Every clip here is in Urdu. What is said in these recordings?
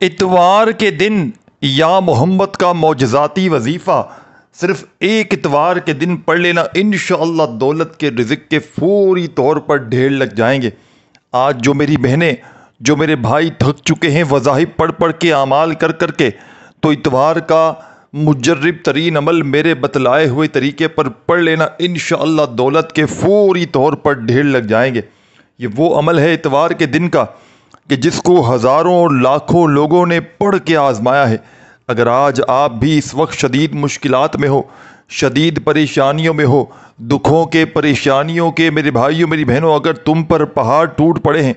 اتوار کے دن یا محمد کا معجزاتی وظیفہ صرف ایک اتوار کے دن پڑھ لینا، انشاءاللہ دولت کے رزق کے فوری طور پر ڈھیر لگ جائیں گے۔ آج جو میری بہنیں، جو میرے بھائی تھک چکے ہیں وظائف پڑھ پڑھ کے، اعمال کر کر کے، تو اتوار کا مجرب ترین عمل میرے بتلائے ہوئے طریقے پر پڑھ لینا، انشاءاللہ دولت کے فوری طور پر ڈھیر لگ جائیں گے۔ یہ وہ عمل ہے اتوار کے دن کا کہ جس کو ہزاروں اور لاکھوں لوگوں نے پڑھ کے آزمایا ہے۔ اگر آج آپ بھی اس وقت شدید مشکلات میں ہو، شدید پریشانیوں میں ہو، دکھوں کے، پریشانیوں کے، میرے بھائیوں میری بہنوں، اگر تم پر پہاڑ ٹوٹ پڑے ہیں،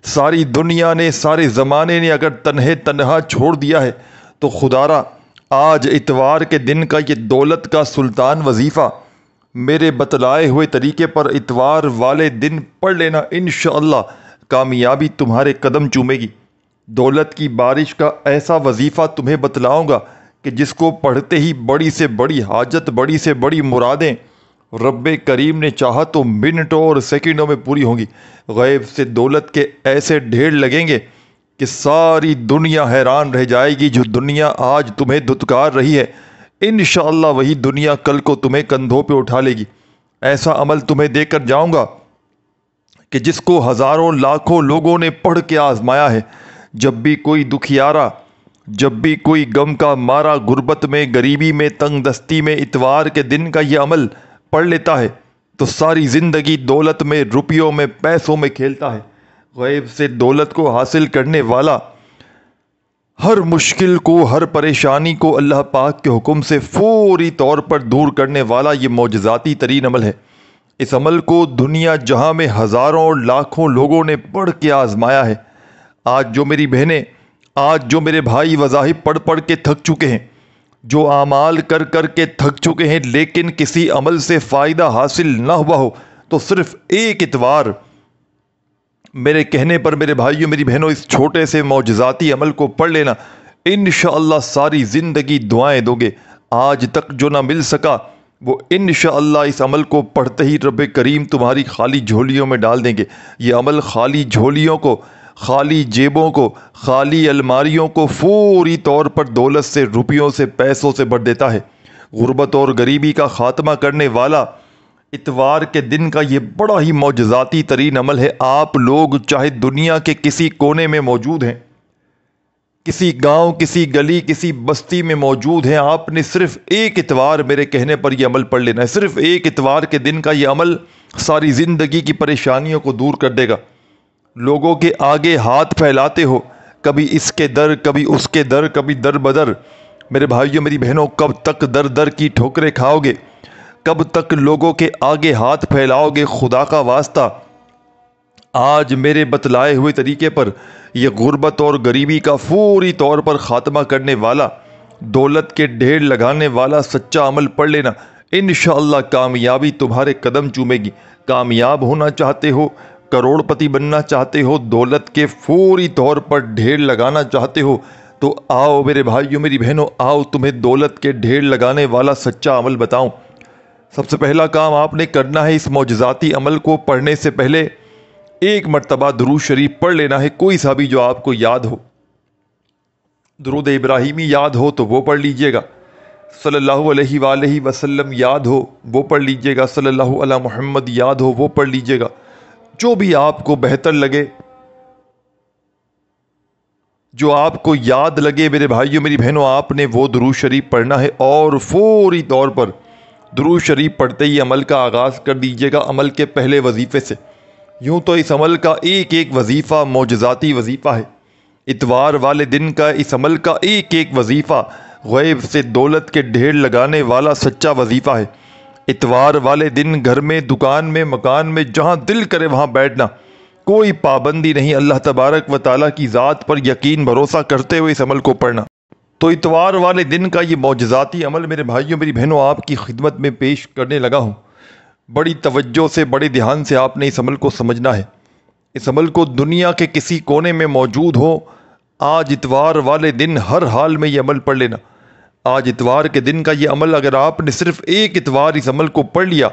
ساری دنیا نے، سارے زمانے نے اگر تنہا چھوڑ دیا ہے، تو خدا را آج اتوار کے دن کا یہ دولت کا سلطان وظیفہ میرے بتلائے ہوئے طریقے پر اتوار والے دن پڑھ لینا، انشاءاللہ کامیابی تمہارے قدم چومے گی۔ دولت کی بارش کا ایسا وظیفہ تمہیں بتلاؤں گا کہ جس کو پڑھتے ہی بڑی سے بڑی حاجت، بڑی سے بڑی مرادیں رب کریم نے چاہا تو منٹوں اور سیکنڈوں میں پوری ہوں گی۔ غیب سے دولت کے ایسے ڈھیر لگیں گے کہ ساری دنیا حیران رہ جائے گی۔ جو دنیا آج تمہیں دھتکار رہی ہے، انشاءاللہ وہی دنیا کل کو تمہیں کندھوں پہ اٹھا لے گی۔ ایسا عمل تمہیں دے کر جاؤں گا کہ جس کو ہزاروں لاکھوں لوگوں نے پڑھ کے آزمایا ہے۔ جب بھی کوئی دکھیارا، جب بھی کوئی غم کا مارا، غربت میں، غریبی میں، تنگ دستی میں اتوار کے دن کا یہ عمل پڑھ لیتا ہے تو ساری زندگی دولت میں، روپیوں میں، پیسوں میں کھیلتا ہے۔ غیب سے دولت کو حاصل کرنے والا، ہر مشکل کو، ہر پریشانی کو اللہ پاک کے حکم سے فوری طور پر دور کرنے والا یہ معجزاتی ترین عمل ہے۔ اس عمل کو دنیا جہاں میں ہزاروں اور لاکھوں لوگوں نے پڑھ کے آزمایا ہے۔ آج جو میری بہنیں، آج جو میرے بھائی وظائف پڑھ پڑھ کے تھک چکے ہیں، جو اعمال کر کر کے تھک چکے ہیں، لیکن کسی عمل سے فائدہ حاصل نہ ہوا ہو، تو صرف ایک اتوار میرے کہنے پر میرے بھائیوں میری بہنوں اس چھوٹے سے معجزاتی عمل کو پڑھ لینا، انشاءاللہ ساری زندگی دعائیں دو گے۔ آج تک جو نہ مل سکا وہ انشاءاللہ اس عمل کو پڑھتے ہی رب کریم تمہاری خالی جھولیوں میں ڈال دیں گے۔ یہ عمل خالی جھولیوں کو، خالی جیبوں کو، خالی الماریوں کو فوری طور پر دولت سے، روپیوں سے، پیسوں سے بھر دیتا ہے۔ غربت اور غریبی کا خاتمہ کرنے والا اتوار کے دن کا یہ بڑا ہی معجزاتی ترین عمل ہے۔ آپ لوگ چاہے دنیا کے کسی کونے میں موجود ہیں، کسی گاؤں، کسی گلی، کسی بستی میں موجود ہیں، آپ نے صرف ایک اتوار میرے کہنے پر یہ عمل پڑھ لینا ہے۔ صرف ایک اتوار کے دن کا یہ عمل ساری زندگی کی پریشانیوں کو دور کر دے گا۔ لوگوں کے آگے ہاتھ پھیلاتے ہو، کبھی اس کے در، کبھی اس کے در، کبھی در بدر، میرے بھائیوں میری بہنوں کب تک در در کی ٹھوکریں کھاؤ گے؟ کب تک لوگوں کے آگے ہاتھ پھیلاؤ گے؟ خدا کا واسطہ آج میرے بتلائے ہوئے طریقے پر یہ غربت اور غریبی کا فوری طور پر خاتمہ کرنے والا، دولت کے ڈھیر لگانے والا سچا عمل پڑھ لینا، انشاءاللہ کامیابی تمہارے قدم چومے گی۔ کامیاب ہونا چاہتے ہو، کروڑ پتی بننا چاہتے ہو، دولت کے فوری طور پر ڈھیر لگانا چاہتے ہو، تو آؤ میرے بھائیوں میری بہنوں، آؤ تمہیں دولت کے ڈھیر لگانے والا سچا عمل بتاؤں۔ سب سے پہلا کام آپ نے کرنا ہے، اس معجزاتی عمل کو پڑھنے سے پہلے ایک مرتبہ درود شریف پڑھ لینا ہے، کوئی سا بھی جو آپ کو یاد ہو۔ درود ابراہیمی یاد ہو تو وہ پڑھ لیجئے گا، صلی اللہ علیہ وآلہ وسلم یاد ہو وہ پڑھ لیجئے گا، صلی اللہ علی محمد یاد ہو وہ پڑھ لیجئے گا۔ جو بھی آپ کو بہتر لگے، جو آپ کو یاد لگے میرے بھائیوں میری بہنوں، آپ نے وہ درود شریف پڑھنا ہے، اور فوری طور پر درود شریف پڑھتے ہی عمل کا آغاز کر دیجئے گا، عمل کے پہلے وظیفے سے۔ یوں تو اس عمل کا ایک ایک وظیفہ معجزاتی وظیفہ ہے۔ اتوار والے دن کا اس عمل کا ایک ایک وظیفہ غیب سے دولت کے ڈھیر لگانے والا سچا وظیفہ ہے۔ اتوار والے دن گھر میں، دکان میں، مکان میں، جہاں دل کرے وہاں بیٹھنا، کوئی پابندی نہیں، اللہ تبارک و تعالیٰ کی ذات پر یقین بھروسہ کرتے ہوئے اس عمل کو پڑھنا۔ تو اتوار والے دن کا یہ معجزاتی عمل میرے بھائیوں میری بہنوں آپ کی خدمت میں پیش کرنے لگا ہوں۔ بڑی توجہ سے، بڑے دھیان سے آپ نے اس عمل کو سمجھنا ہے۔ اس عمل کو دنیا کے کسی کونے میں موجود ہو، آج اتوار والے دن ہر حال میں یہ عمل پڑھ لینا۔ آج اتوار کے دن کا یہ عمل اگر آپ نے صرف ایک اتوار اس عمل کو پڑھ لیا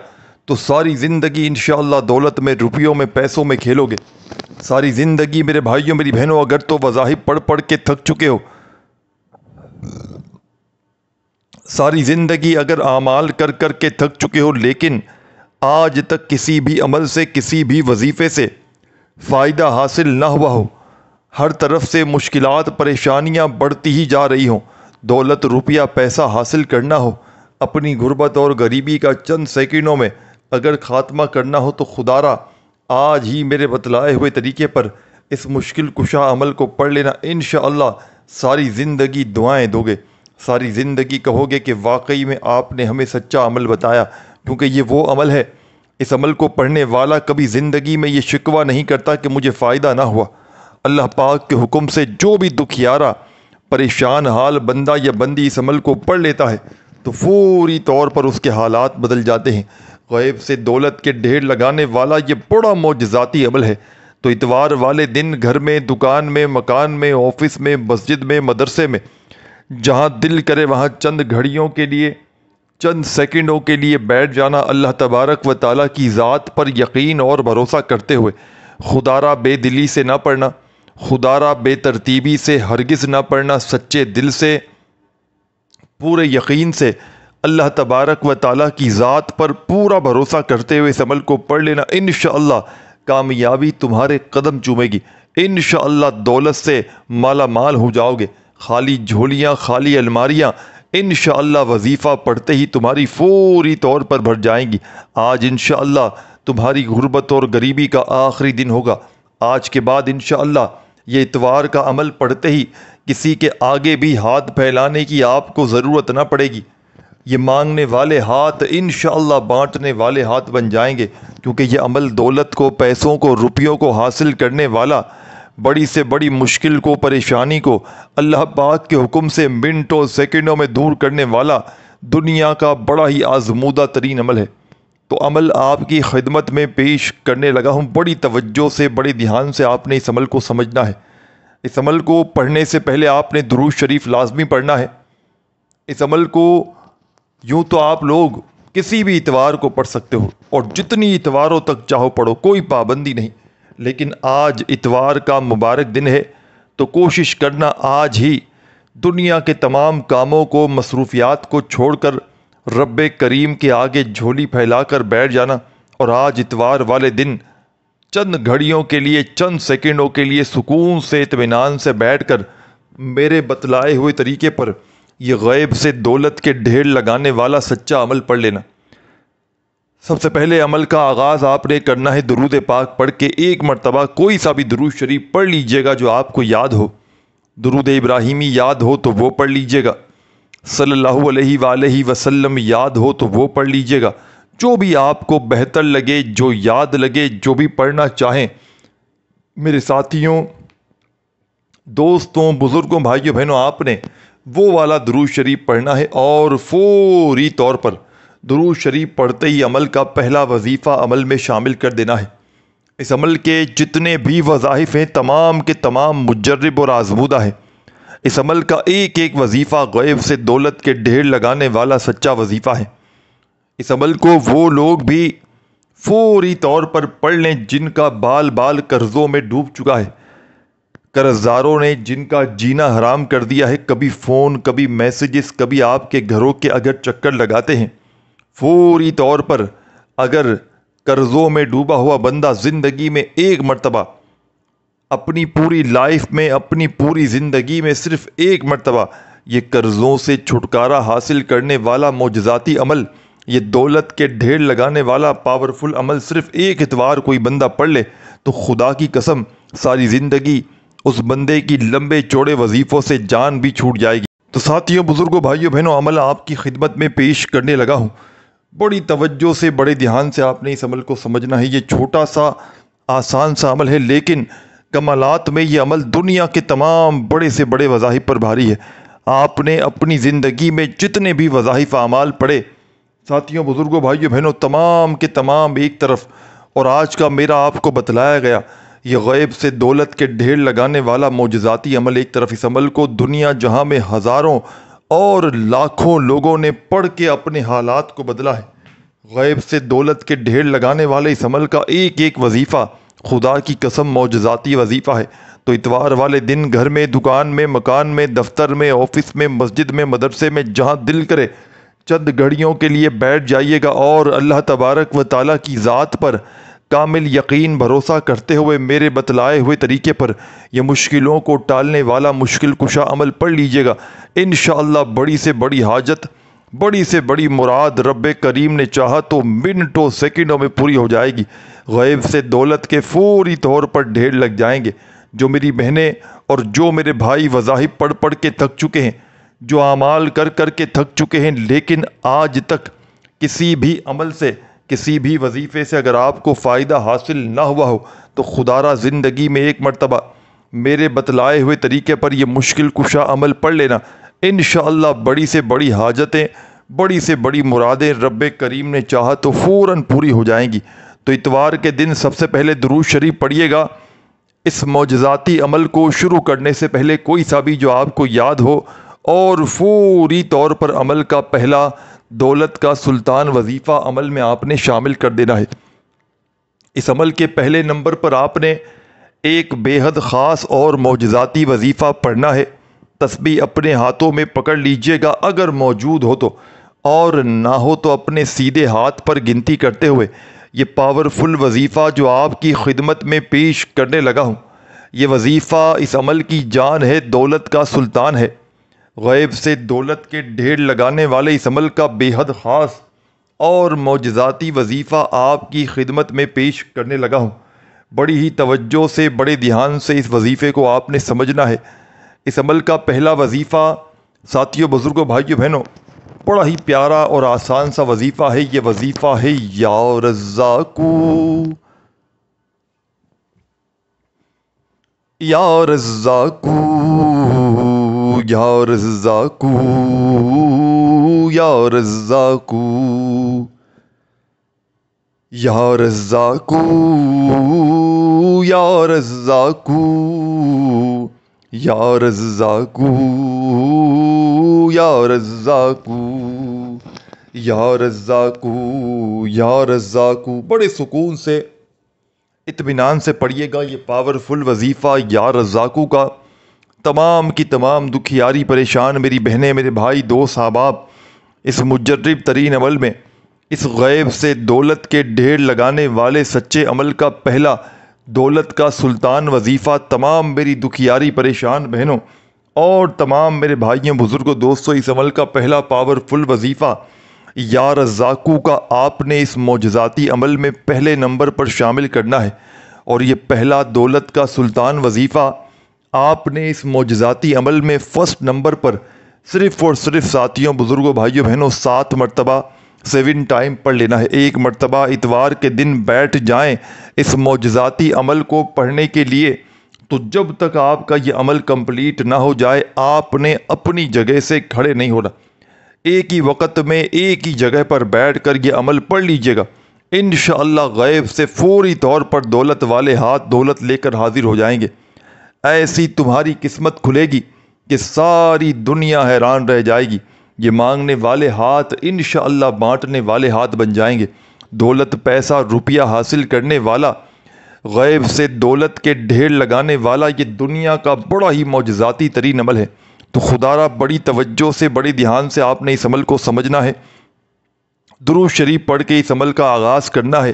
تو ساری زندگی انشاءاللہ دولت میں، روپیوں میں، پیسوں میں کھیلو گے۔ ساری زندگی میرے بھائیوں میری بہنوں اگر تو وظائف پڑھ پڑھ کے تھک چکے ہو، ساری زندگی اگر اعمال کر کر کے تھک چکے ہو، لیکن آج تک کسی بھی عمل سے، کسی بھی وظیفے سے فائدہ حاصل نہ ہوا ہو، ہر طرف سے مشکلات پریشانیاں بڑھتی ہی جا رہی ہوں، دولت روپیہ پیسہ حاصل کرنا ہو، اپنی غربت اور غریبی کا چند سیکنڈوں میں اگر خاتمہ کرنا ہو، تو خدا را آج ہی میرے بتلائے ہوئے طریقے پر اس مشکل کشا عمل کو پڑھ لینا۔ انشاءاللہ ساری زندگی دعائیں دو گے، ساری زندگی کہو گے کہ واقعی میں آپ نے ہمیں سچا عمل بتایا، کیونکہ یہ وہ عمل ہے، اس عمل کو پڑھنے والا کبھی زندگی میں یہ شکوہ نہیں کرتا کہ مجھے فائدہ نہ ہوا۔ اللہ پاک کے حکم سے جو بھی دکھیارا پریشان حال بندہ یا بندی اس عمل کو پڑھ لیتا ہے تو فوری طور پر اس کے حالات بدل جاتے ہیں۔ غیب سے دولت کے ڈھیر لگانے والا یہ بڑا معجزاتی عمل ہے۔ تو اتوار والے دن گھر میں، دکان میں، مکان میں، آفس میں، مسجد میں، مدرسے میں، جہاں دل کرے وہاں چند گھڑیوں کے لیے، چند سیکنڈوں کے لیے بیٹھ جانا، اللہ تبارک و تعالیٰ کی ذات پر یقین اور بھروسہ کرتے ہوئے، خدا را بے دلی سے نہ پڑھنا، خدا را بے ترتیبی سے ہرگز نہ پڑھنا، سچے دل سے، پورے یقین سے اللہ تبارک و تعالیٰ کی ذات پر پورا بھروسہ کرتے ہوئے اس عمل کو پڑھ لینا۔ انشاءاللہ کامیابی تمہارے قدم چومے گی، انشاءاللہ دولت سے مالا مال ہو جاؤ گے، خالی جھولیاں، خالی الماریاں انشاءاللہ وظیفہ پڑھتے ہی تمہاری فوری طور پر بھر جائیں گی۔ آج انشاءاللہ تمہاری غربت اور غریبی کا آخری دن ہوگا۔ آج کے بعد انشاءاللہ یہ اتوار کا عمل پڑھتے ہی کسی کے آگے بھی ہاتھ پھیلانے کی آپ کو ضرورت نہ پڑے گی۔ یہ مانگنے والے ہاتھ انشاءاللہ بانٹنے والے ہاتھ بن جائیں گے، کیونکہ یہ عمل دولت کو، پیسوں کو، روپیوں کو حاصل کرنے والا، بڑی سے بڑی مشکل کو، پریشانی کو اللہ پاک کے حکم سے منٹوں سیکنڈوں میں دور کرنے والا دنیا کا بڑا ہی آزمودہ ترین عمل ہے۔ تو عمل آپ کی خدمت میں پیش کرنے لگا ہوں، بڑی توجہ سے، بڑے دھیان سے آپ نے اس عمل کو سمجھنا ہے۔ اس عمل کو پڑھنے سے پہلے آپ نے درود شریف لازمی پڑھنا ہے۔ اس عمل کو یوں تو آپ لوگ کسی بھی اتوار کو پڑھ سکتے ہو، اور جتنی اتواروں تک چاہو پڑھو، کوئی پابندی نہیں، لیکن آج اتوار کا مبارک دن ہے تو کوشش کرنا آج ہی دنیا کے تمام کاموں کو، مصروفیات کو چھوڑ کر رب کریم کے آگے جھولی پھیلا کر بیٹھ جانا، اور آج اتوار والے دن چند گھڑیوں کے لیے، چند سیکنڈوں کے لیے سکون سے، اطمینان سے بیٹھ کر میرے بتلائے ہوئے طریقے پر یہ غیب سے دولت کے ڈھیر لگانے والا سچا عمل پڑھ لینا۔ سب سے پہلے عمل کا آغاز آپ نے کرنا ہے درود پاک پڑھ کے۔ ایک مرتبہ کوئی سا بھی درود شریف پڑھ لیجئے گا جو آپ کو یاد ہو۔ درود ابراہیمی یاد ہو تو وہ پڑھ لیجئے گا، صلی اللہ علیہ وآلہ وسلم یاد ہو تو وہ پڑھ لیجئے گا، جو بھی آپ کو بہتر لگے، جو یاد لگے، جو بھی پڑھنا چاہیں۔ میرے ساتھیوں، دوستوں، بزرگوں، بھائیوں، بہنوں، آپ نے وہ والا درود شریف پڑھنا ہے، اور فوری طور پر درود شریف پڑھتے ہی عمل کا پہلا وظیفہ عمل میں شامل کر دینا ہے۔ اس عمل کے جتنے بھی وظائف ہیں تمام کے تمام مجرب اور آزمودہ ہیں۔ اس عمل کا ایک ایک وظیفہ غیب سے دولت کے ڈھیر لگانے والا سچا وظیفہ ہے۔ اس عمل کو وہ لوگ بھی فوری طور پر پڑھ لیں جن کا بال بال قرضوں میں ڈوب چکا ہے، قرض داروں نے جن کا جینا حرام کر دیا ہے، کبھی فون، کبھی میسیجز، کبھی آپ کے گھروں کے اگر چکر لگاتے ہیں۔ فوری طور پر اگر قرضوں میں ڈوبا ہوا بندہ زندگی میں ایک مرتبہ، اپنی پوری لائف میں، اپنی پوری زندگی میں صرف ایک مرتبہ یہ قرضوں سے چھٹکارا حاصل کرنے والا معجزاتی عمل، یہ دولت کے ڈھیر لگانے والا پاورفل عمل صرف ایک اتوار کوئی بندہ پڑھ لے تو خدا کی قسم ساری زندگی اس بندے کی لمبے چوڑے وظیفوں سے جان بھی چھوٹ جائے گی۔ تو ساتھیوں، بزرگوں، بھائیوں، بہنوں، عمل آپ کی خدمت میں پیش کرنے لگا ہوں۔ بڑی توجہ سے، بڑے دھیان سے آپ نے اس عمل کو سمجھنا ہے۔ یہ چھوٹا سا آسان سا عمل ہے، لیکن کمالات میں یہ عمل دنیا کے تمام بڑے سے بڑے وظائف پر بھاری ہے۔ آپ نے اپنی زندگی میں جتنے بھی وظائف اعمال پڑھے، ساتھیوں، بزرگوں، بھائیوں، بہنوں، تمام کے تمام ایک طرف، اور آج کا میرا آپ کو بتلایا گیا یہ غیب سے دولت کے ڈھیر لگانے والا معجزاتی عمل ایک طرف، اس عمل کو دنیا جہاں میں ہزاروں اور لاکھوں لوگوں نے پڑھ کے اپنے حالات کو بدلا ہے۔ غیب سے دولت کے ڈھیر لگانے والے اس عمل کا ایک ایک وظیفہ خدا کی قسم معجزاتی وظیفہ ہے۔ تو اتوار والے دن گھر میں، دکان میں، مکان میں، دفتر میں، آفس میں، مسجد میں، مدرسے میں، جہاں دل کرے چند گھڑیوں کے لیے بیٹھ جائیے گا اور اللہ تبارک و تعالیٰ کی ذات پر کامل یقین بھروسہ کرتے ہوئے میرے بتلائے ہوئے طریقے پر یہ مشکلوں کو ٹالنے والا مشکل کشا عمل پڑھ لیجئے گا۔ انشاءاللہ بڑی سے بڑی حاجت، بڑی سے بڑی مراد رب کریم نے چاہا تو منٹوں سیکنڈوں میں پوری ہو جائے گی۔ غیب سے دولت کے فوری طور پر ڈھیر لگ جائیں گے۔ جو میری بہنیں اور جو میرے بھائی وظائف پڑھ پڑھ کے تھک چکے ہیں، جو اعمال کر کر کے تھک چکے ہیں، لیکن آج تک کسی بھی عمل سے، کسی بھی وظیفے سے اگر آپ کو فائدہ حاصل نہ ہوا ہو تو خدارہ زندگی میں ایک مرتبہ میرے بتلائے ہوئے طریقے پر یہ مشکل کشا عمل پڑھ لینا۔ انشاءاللہ بڑی سے بڑی حاجتیں، بڑی سے بڑی مرادیں رب کریم نے چاہا تو فوراً پوری ہو جائیں گی۔ تو اتوار کے دن سب سے پہلے درود شریف پڑھیے گا۔ اس معجزاتی عمل کو شروع کرنے سے پہلے کوئی سا بھی جو آپ کو یاد ہو، اور فوری طور پر عمل کا پہلا دولت کا سلطان وظیفہ عمل میں آپ نے شامل کر دینا ہے۔ اس عمل کے پہلے نمبر پر آپ نے ایک بے حد خاص اور معجزاتی وظیفہ پڑھنا ہے۔ تسبیح اپنے ہاتھوں میں پکڑ لیجئے گا اگر موجود ہو تو، اور نہ ہو تو اپنے سیدھے ہاتھ پر گنتی کرتے ہوئے یہ پاورفل وظیفہ جو آپ کی خدمت میں پیش کرنے لگا ہوں، یہ وظیفہ اس عمل کی جان ہے، دولت کا سلطان ہے۔ غیب سے دولت کے ڈھیر لگانے والے اس عمل کا بے حد خاص اور معجزاتی وظیفہ آپ کی خدمت میں پیش کرنے لگا ہوں۔ بڑی ہی توجہ سے، بڑے دھیان سے اس وظیفے کو آپ نے سمجھنا ہے۔ اس عمل کا پہلا وظیفہ ساتھیوں، بزرگوں، بھائیوں، بہنوں، بڑا ہی پیارا اور آسان سا وظیفہ ہے۔ یہ وظیفہ ہے یا رزاقو، یا رزاقو، یا رزاقو، یا رزاقو، یا رزاقو، یا رزاقو، یا رزاقو، یا رزاقو، یا رزاقو، یا رزاقو۔ بڑے سکون سے، اطمینان سے پڑھیے گا یہ پاورفل وظیفہ یا رزاقو کا۔ تمام کی تمام دکھیاری پریشان میری بہنیں، میرے بھائی، دوست، احباب، اس مجرب ترین عمل میں، اس غیب سے دولت کے ڈھیر لگانے والے سچے عمل کا پہلا دولت کا سلطان وظیفہ تمام میری دکھیاری پریشان بہنوں اور تمام میرے بھائیوں، بزرگوں، دوستوں، اس عمل کا پہلا پاورفل وظیفہ یا رزاقو کا آپ نے اس معجزاتی عمل میں پہلے نمبر پر شامل کرنا ہے۔ اور یہ پہلا دولت کا سلطان وظیفہ آپ نے اس معجزاتی عمل میں فرسٹ نمبر پر صرف اور صرف ساتھیوں، بزرگوں، بھائیوں، بہنوں 7 مرتبہ 7 ٹائم پڑھ لینا ہے۔ ایک مرتبہ اتوار کے دن بیٹھ جائیں اس معجزاتی عمل کو پڑھنے کے لیے، تو جب تک آپ کا یہ عمل کمپلیٹ نہ ہو جائے آپ نے اپنی جگہ سے کھڑے نہیں ہونا۔ ایک ہی وقت میں ایک ہی جگہ پر بیٹھ کر یہ عمل پڑھ لیجئے گا۔ انشاءاللہ غیب سے فوری طور پر دولت والے ہاتھ دولت لے کر حاضر ہو جائیں گے۔ ایسی تمہاری قسمت کھلے گی کہ ساری دنیا حیران رہ جائے گی۔ یہ مانگنے والے ہاتھ انشاءاللہ بانٹنے والے ہاتھ بن جائیں گے۔ دولت، پیسہ، روپیہ حاصل کرنے والا، غیب سے دولت کے ڈھیر لگانے والا یہ دنیا کا بڑا ہی معجزاتی ترین عمل ہے۔ تو خدارہ بڑی توجہ سے، بڑے دھیان سے آپ نے اس عمل کو سمجھنا ہے، درود شریف پڑھ کے اس عمل کا آغاز کرنا ہے،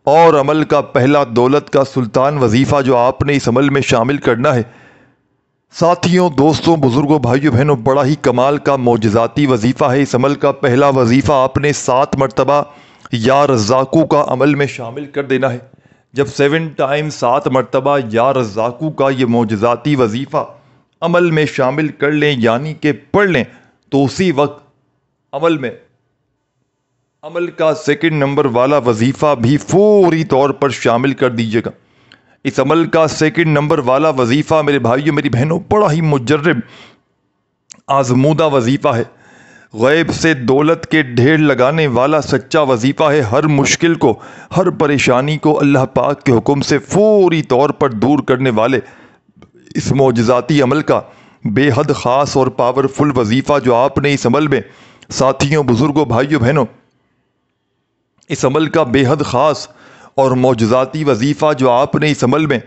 اور عمل کا پہلا دولت کا سلطان وظیفہ جو آپ نے اس عمل میں شامل کرنا ہے۔ ساتھیوں، دوستوں، بزرگوں، بھائیوں، بہنوں، بڑا ہی کمال کا معجزاتی وظیفہ ہے۔ اس عمل کا پہلا وظیفہ آپ نے 7 مرتبہ یا رزاقو کا عمل میں شامل کر دینا ہے۔ جب 7 ٹائم 7 مرتبہ یا رزاقو کا یہ معجزاتی وظیفہ عمل میں شامل کر لیں، یعنی کہ پڑھ لیں، تو اسی وقت عمل کا سیکنڈ نمبر والا وظیفہ بھی فوری طور پر شامل کر دیجیے گا۔ اس عمل کا سیکنڈ نمبر والا وظیفہ میرے بھائیوں، میری بہنوں، بڑا ہی مجرب، آزمودہ وظیفہ ہے۔ غیب سے دولت کے ڈھیر لگانے والا سچا وظیفہ ہے۔ ہر مشکل کو، ہر پریشانی کو اللہ پاک کے حکم سے فوری طور پر دور کرنے والے اس معجزاتی عمل کا بے حد خاص اور پاورفل وظیفہ جو آپ نے اس عمل میں ساتھیوں، بزرگوں، بھائیوں، بہنوں اس عمل کا بے حد خاص اور معجزاتی وظیفہ جو آپ نے اس عمل میں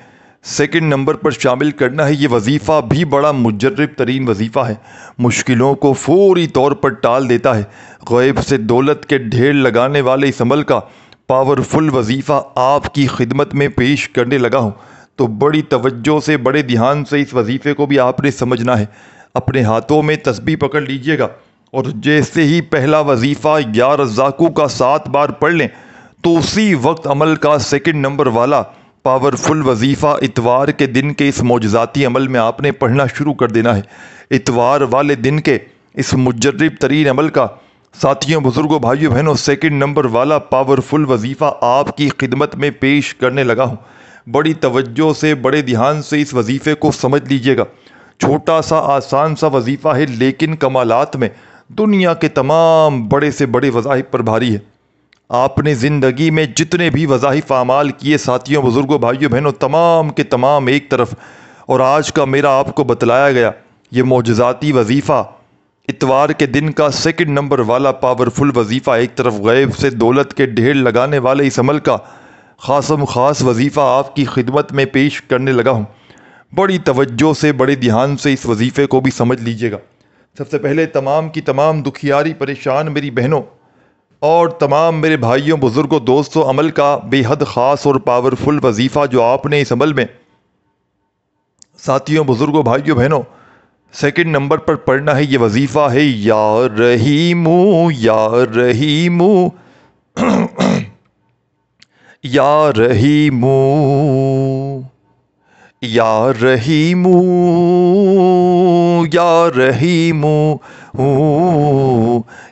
سیکنڈ نمبر پر شامل کرنا ہے، یہ وظیفہ بھی بڑا مجرب ترین وظیفہ ہے، مشکلوں کو فوری طور پر ٹال دیتا ہے۔ غیب سے دولت کے ڈھیر لگانے والے اس عمل کا پاورفل وظیفہ آپ کی خدمت میں پیش کرنے لگا ہوں، تو بڑی توجہ سے بڑے دھیان سے اس وظیفے کو بھی آپ نے سمجھنا ہے۔ اپنے ہاتھوں میں تسبیح پکڑ لیجئے گا اور جیسے ہی پہلا وظیفہ یا رزاقو کا 7 بار پڑھ لیں تو اسی وقت عمل کا سیکنڈ نمبر والا پاورفل وظیفہ اتوار کے دن کے اس معجزاتی عمل میں آپ نے پڑھنا شروع کر دینا ہے۔ اتوار والے دن کے اس مجرب ترین عمل کا ساتھیوں، بزرگوں، بھائیوں، بہنوں، سیکنڈ نمبر والا پاورفل وظیفہ آپ کی خدمت میں پیش کرنے لگا ہوں۔ بڑی توجہ سے بڑے دھیان سے اس وظیفے کو سمجھ لیجئے گا۔ چھوٹا سا آسان سا وظیفہ ہے، لیکن کمالات میں دنیا کے تمام بڑے سے بڑے وظائف پر بھاری ہے۔ آپ نے زندگی میں جتنے بھی وظائف اعمال کیے ساتھیوں، بزرگوں، بھائیوں، بہنوں، تمام کے تمام ایک طرف، اور آج کا میرا آپ کو بتلایا گیا یہ معجزاتی وظیفہ اتوار کے دن کا سیکنڈ نمبر والا پاورفل وظیفہ ایک طرف، غیب سے دولت کے ڈھیر لگانے والے اس عمل کا خاص وظیفہ آپ کی خدمت میں پیش کرنے لگا ہوں۔ بڑی توجہ سے بڑے دھیان سے اس وظیفے کو بھی سمجھ لیجئے گا۔ سب سے پہلے تمام کی تمام دکھیاری پریشان میری بہنوں اور تمام میرے بھائیوں، بزرگوں، دوستوں، عمل کا بے حد خاص اور پاورفل وظیفہ جو آپ نے اس عمل میں ساتھیوں، بزرگوں، بھائیوں، بہنوں سیکنڈ نمبر پر پڑھنا ہے، یہ وظیفہ ہے یا رحیمو یا رحیمو یا رحیمو یا رحیمو یا رحیمو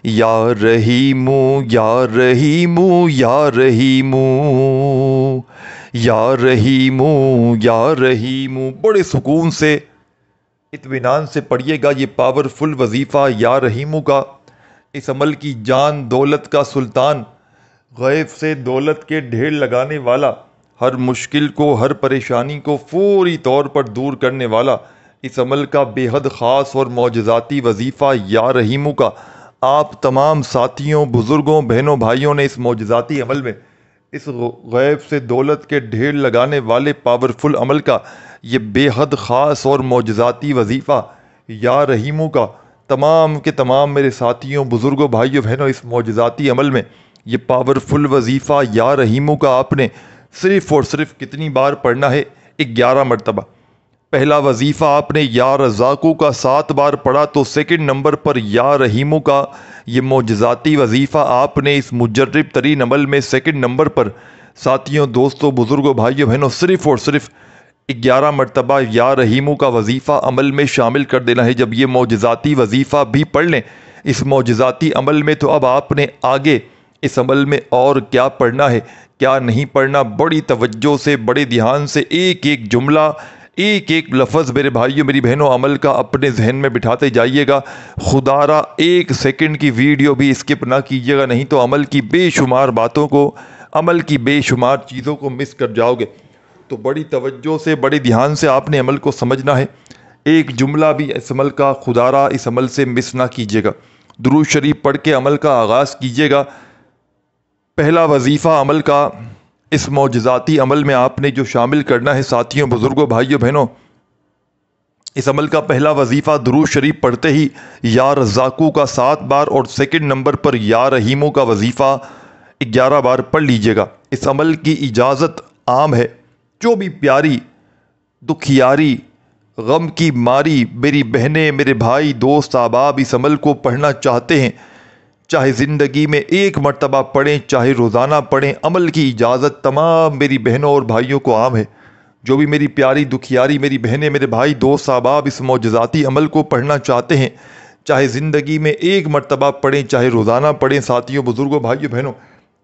یا رحیمو یا رحیمو یا رحیمو یا رحیمو یا رحیمو۔ بڑے سکون سے اطمینان سے پڑھیے گا یہ پاورفل وظیفہ یا رحیمو کا۔ اس عمل کی جان دولت کا سلطان، غیب سے دولت کے ڈھیر لگانے والا، ہر مشکل کو، ہر پریشانی کو فوری طور پر دور کرنے والا اس عمل کا بے حد خاص اور معجزاتی وظیفہ یا رحیمو کا آپ تمام ساتھیوں، بزرگوں، بہنوں، بھائیوں نے اس معجزاتی عمل میں اس غیب سے دولت کے ڈھیر لگانے والے پاورفل عمل کا یہ بے حد خاص اور معجزاتی وظیفہ یا رحیمو کا تمام کے تمام میرے ساتھیوں، بزرگوں، بھائیوں، بہنوں اس معجزاتی عمل میں یہ پاورفل وظیفہ یا رحیمو کا آپ نے صرف اور صرف کتنی بار پڑھنا ہے؟ 11 مرتبہ۔ پہلا وظیفہ آپ نے یا رزاقو کا 7 بار پڑھا تو سیکنڈ نمبر پر یا رحیمو کا یہ معجزاتی وظیفہ آپ نے اس مجرب ترین عمل میں سیکنڈ نمبر پر ساتھیوں، دوستوں، بزرگوں، بھائیوں، بہنوں صرف اور صرف 11 مرتبہ یا رحیمو کا وظیفہ عمل میں شامل کر دینا ہے۔ جب یہ معجزاتی وظیفہ بھی پڑھ لیں اس معجزاتی عمل میں، تو اب آپ نے آگے اس عمل میں اور کیا پڑھنا ہے، کیا نہیں پڑھنا، بڑی توجہ سے بڑے دھیان سے ایک ایک جملہ، ایک ایک لفظ میرے بھائیوں، میری بہنوں عمل کا اپنے ذہن میں بٹھاتے جائیے گا۔ خدا را 1 سیکنڈ کی ویڈیو بھی اسکپ نہ کیجیے گا، نہیں تو عمل کی بے شمار باتوں کو، عمل کی بے شمار چیزوں کو مس کر جاؤ گے۔ تو بڑی توجہ سے بڑے دھیان سے آپ نے عمل کو سمجھنا ہے، ایک جملہ بھی اس عمل کا خدا را اس عمل سے مس نہ کیجیے گا۔ درود شریف پڑھ کے عمل کا آغاز کیجیے گا۔ پہلا وظیفہ عمل کا اس معجزاتی عمل میں آپ نے جو شامل کرنا ہے ساتھیوں، بزرگوں، بھائیوں، بہنوں، اس عمل کا پہلا وظیفہ درود شریف پڑھتے ہی یا رزاقو کا 7 بار اور سیکنڈ نمبر پر یا رحیمو کا وظیفہ 11 بار پڑھ لیجئے گا۔ اس عمل کی اجازت عام ہے، جو بھی پیاری، دکھیاری، غم کی ماری میری بہنیں، میرے بھائی، دوست، احباب اس عمل کو پڑھنا چاہتے ہیں، چاہے زندگی میں 1 مرتبہ پڑھیں، چاہے روزانہ پڑھیں، عمل کی اجازت تمام میری بہنوں اور بھائیوں کو عام ہے۔ جو بھی میری پیاری دکھیاری میری بہنیں، میرے بھائی، دوست، احباب اس معجزاتی عمل کو پڑھنا چاہتے ہیں، چاہے زندگی میں 1 مرتبہ پڑھیں، چاہے روزانہ پڑھیں، ساتھیوں، بزرگوں، بھائیوں، بہنوں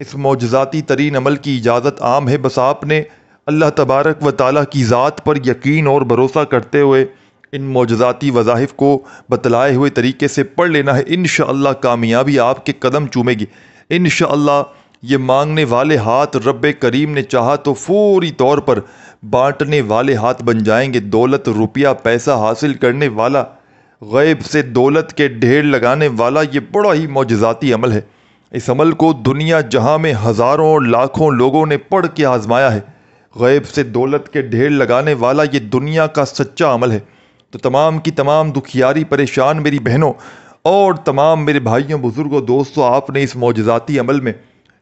اس معجزاتی ترین عمل کی اجازت عام ہے۔ بس آپ نے اللہ تبارک و تعالیٰ کی ذات پر یقین اور بھروسہ کرتے ہوئے ان معجزاتی وظائف کو بتلائے ہوئے طریقے سے پڑھ لینا ہے۔ انشاءاللہ کامیابی آپ کے قدم چومے گی۔ انشاءاللہ یہ مانگنے والے ہاتھ رب کریم نے چاہا تو فوری طور پر بانٹنے والے ہاتھ بن جائیں گے۔ دولت، روپیہ، پیسہ حاصل کرنے والا، غیب سے دولت کے ڈھیر لگانے والا یہ بڑا ہی معجزاتی عمل ہے۔ اس عمل کو دنیا جہاں میں ہزاروں لاکھوں لوگوں نے پڑھ کے آزمایا ہے۔ غیب سے دولت کے ڈھیر لگانے والا یہ دنیا کا سچا عمل ہے۔ تو تمام کی تمام دکھیاری پریشان میری بہنوں اور تمام میرے بھائیوں بزرگوں دوستوں، آپ نے اس معجزاتی عمل میں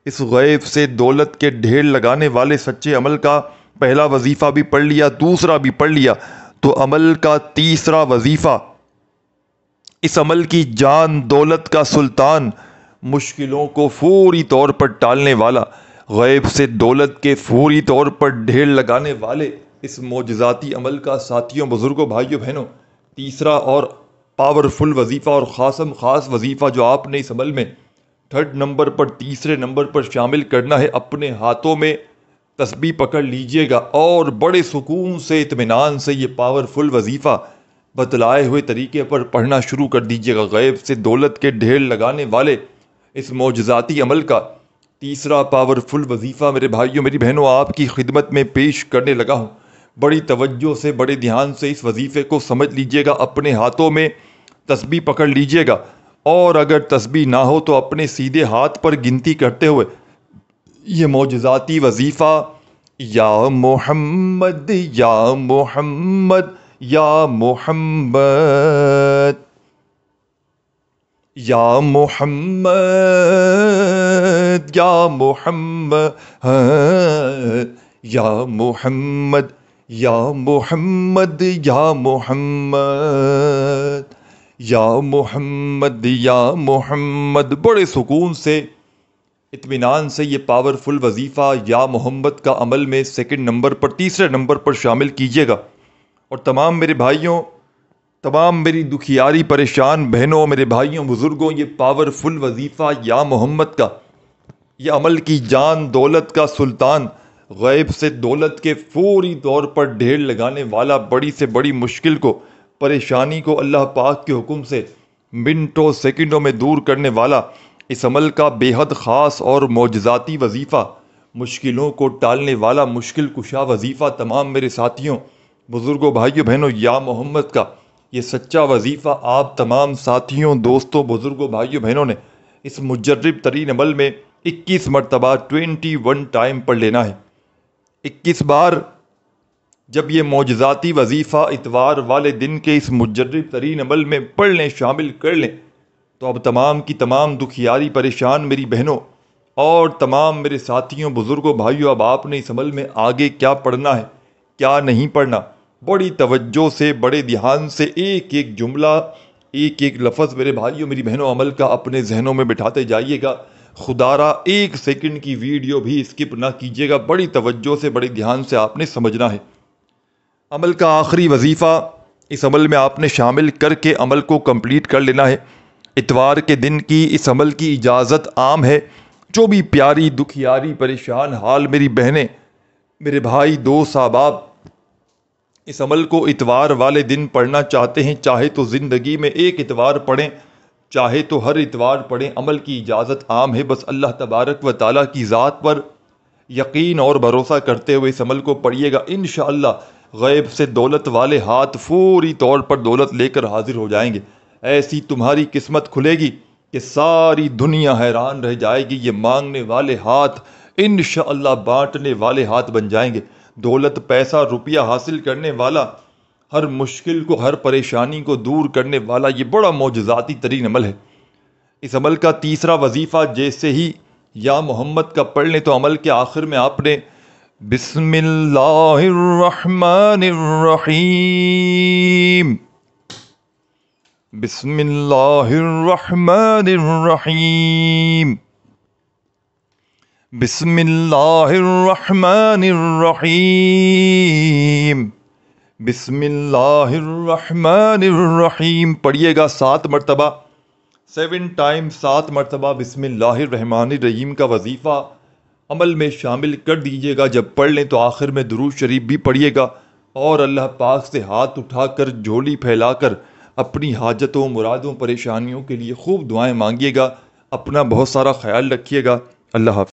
اس غیب سے دولت کے ڈھیر لگانے والے سچے عمل کا پہلا وظیفہ بھی پڑھ لیا، دوسرا بھی پڑھ لیا، تو عمل کا تیسرا وظیفہ، اس عمل کی جان دولت کا سلطان، مشکلوں کو فوری طور پر ٹالنے والا، غیب سے دولت کے فوری طور پر ڈھیر لگانے والے اس معجزاتی عمل کا ساتھیوں بزرگوں بھائیوں بہنوں تیسرا اور پاورفل وظیفہ اور خاص وظیفہ جو آپ نے اس عمل میں تھرڈ نمبر پر تیسرے نمبر پر شامل کرنا ہے، اپنے ہاتھوں میں تسبیح پکڑ لیجئے گا اور بڑے سکون سے اطمینان سے یہ پاورفل وظیفہ بتلائے ہوئے طریقے پر پڑھنا شروع کر دیجئے گا۔ غیب سے دولت کے ڈھیر لگانے والے اس معجزاتی عمل کا تیسرا پاورفل وظیفہ میرے بھائیوں میری بہنوں آپ کی خدمت میں پیش کرنے لگا ہوں۔ بڑی توجہ سے بڑے دھیان سے اس وظیفے کو سمجھ لیجئے گا، اپنے ہاتھوں میں تسبیح پکڑ لیجئے گا اور اگر تسبیح نہ ہو تو اپنے سیدھے ہاتھ پر گنتی کرتے ہوئے یہ معجزاتی وظیفہ یا محمد یا محمد یا محمد یا محمد یا محمد یا محمد یا محمد یا محمد یا محمد یا محمد، بڑے سکون سے اطمینان سے یہ پاورفل وظیفہ یا محمد کا عمل میں سیکنڈ نمبر پر تیسرے نمبر پر شامل کیجیے گا۔ اور تمام میرے بھائیوں، تمام میری دکھیاری پریشان بہنوں، میرے بھائیوں بزرگوں، یہ پاورفل وظیفہ یا محمد کا یہ عمل کی جان دولت کا سلطان، غیب سے دولت کے فوری طور پر ڈھیر لگانے والا، بڑی سے بڑی مشکل کو، پریشانی کو اللہ پاک کے حکم سے منٹوں سیکنڈوں میں دور کرنے والا اس عمل کا بے حد خاص اور معجزاتی وظیفہ، مشکلوں کو ٹالنے والا مشکل کشا وظیفہ، تمام میرے ساتھیوں بزرگوں بھائیوں بہنوں یا محمد کا یہ سچا وظیفہ آپ تمام ساتھیوں دوستوں بزرگوں بھائیوں بہنوں نے اس مجرب ترین عمل میں 21 مرتبہ 21 ٹائم پڑھ لینا ہے۔ 21 بار جب یہ معجزاتی وظیفہ اتوار والے دن کے اس مجرب ترین عمل میں پڑھ لیں، شامل کر لیں، تو اب تمام کی تمام دکھیاری پریشان میری بہنوں اور تمام میرے ساتھیوں بزرگوں بھائیوں، اب آپ نے اس عمل میں آگے کیا پڑھنا ہے، کیا نہیں پڑھنا، بڑی توجہ سے بڑے دھیان سے ایک ایک جملہ ایک ایک لفظ میرے بھائیوں میری بہنوں عمل کا اپنے ذہنوں میں بٹھاتے جائیے گا۔ خدارہ ایک سیکنڈ کی ویڈیو بھی اسکپ نہ کیجیے گا، بڑی توجہ سے بڑے دھیان سے آپ نے سمجھنا ہے۔ عمل کا آخری وظیفہ اس عمل میں آپ نے شامل کر کے عمل کو کمپلیٹ کر لینا ہے۔ اتوار کے دن کی اس عمل کی اجازت عام ہے۔ جو بھی پیاری دکھیاری پریشان حال میری بہنیں، میرے بھائی دوست احباب اس عمل کو اتوار والے دن پڑھنا چاہتے ہیں، چاہے تو زندگی میں ایک اتوار پڑھیں، چاہے تو ہر اتوار پڑھیں، عمل کی اجازت عام ہے۔ بس اللہ تبارک و تعالیٰ کی ذات پر یقین اور بھروسہ کرتے ہوئے اس عمل کو پڑھیے گا، انشاءاللہ غیب سے دولت والے ہاتھ فوری طور پر دولت لے کر حاضر ہو جائیں گے۔ ایسی تمہاری قسمت کھلے گی کہ ساری دنیا حیران رہ جائے گی۔ یہ مانگنے والے ہاتھ انشاءاللہ بانٹنے والے ہاتھ بن جائیں گے۔ دولت پیسہ روپیہ حاصل کرنے والا، ہر مشکل کو ہر پریشانی کو دور کرنے والا یہ بڑا معجزاتی ترین عمل ہے۔ اس عمل کا تیسرا وظیفہ جیسے ہی یا محمد کا پڑھ لیں تو عمل کے آخر میں آپ نے بسم اللہ الرحمن الرحیم، بسم اللہ الرحمن الرحیم، بسم اللہ الرحمن الرحیم، بسم اللہ الرحمن الرحیم پڑھیے گا 7 مرتبہ، 7 ٹائم 7 مرتبہ بسم اللہ الرحمن الرحیم کا وظیفہ عمل میں شامل کر دیجیے گا۔ جب پڑھ لیں تو آخر میں درود شریف بھی پڑھیے گا اور اللہ پاک سے ہاتھ اٹھا کر جھولی پھیلا کر اپنی حاجتوں مرادوں پریشانیوں کے لیے خوب دعائیں مانگیے گا۔ اپنا بہت سارا خیال رکھیے گا۔ اللہ حافظ۔